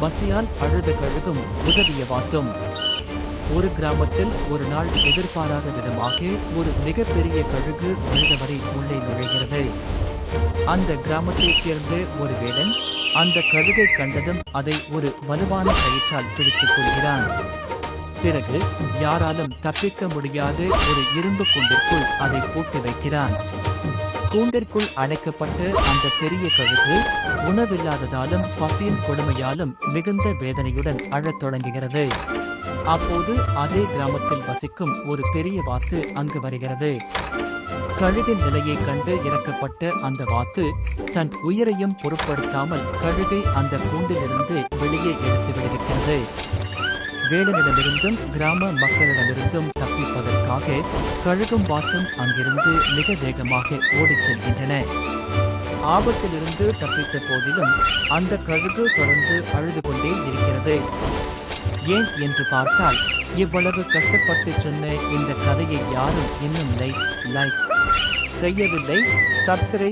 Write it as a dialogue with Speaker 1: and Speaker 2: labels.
Speaker 1: பசியால் அழுத கழுகும் உதவிய வாத்தும். ஒரு கிராமத்தில் ஒரு நாள் எதிர்பாராத விதமாக ஒரு மிகப்பெரிய கழுகு அழுதவரை உள்ளே நுழைகிறது. அந்த கிராமத்தைச் சேர்ந்த ஒரு வேடன் அந்த கழுகை கண்டதும் அதை ஒரு வலுவான கயிற்றால் பிடித்துக் கொள்கிறான். பிறகு யாராலும் தப்பிக்க முடியாத ஒரு இரும்பு கூண்டிற்குள் அதை பூட்டி வைக்கிறான். கூண்டிற்குள் அடைக்கப்பட்ட அந்த பெரிய கழுகு உணவில்லாததாலும் பசியின் கொடுமையாலும் மிகுந்த வேதனையுடன் அழத் தொடங்குகிறது. அப்போது அதே கிராமத்தில் வசிக்கும் ஒரு பெரிய வாத்து அங்கு வருகிறது. கழுகின் நிலையை கண்டு இறக்கப்பட்ட அந்த வாத்து தன் உயிரையும் பொருட்படுத்தாமல் கழுகை அந்த கூண்டிலிருந்து வெளியே எடுத்து விடுவிக்கிறது. வேடனிடமிருந்தும் கிராம மக்களிடமிருந்தும் தப்பிப்பதற்காக கழுகும் வாத்தும் அங்கிருந்து மிக வேகமாக ஓடிச் செல்கின்றன. ஆபத்திலிருந்து தப்பித்த போதிலும் அந்த கழுகு தொடர்ந்து அழுது கொண்டே இருக்கிறது. ஏன் என்று பார்த்தால், இவ்வளவு கஷ்டப்பட்டு சொன்ன இந்த கதையை யாரும் இன்னும் லைக் செய்யவில்லை. சப்ஸ்கிரைப்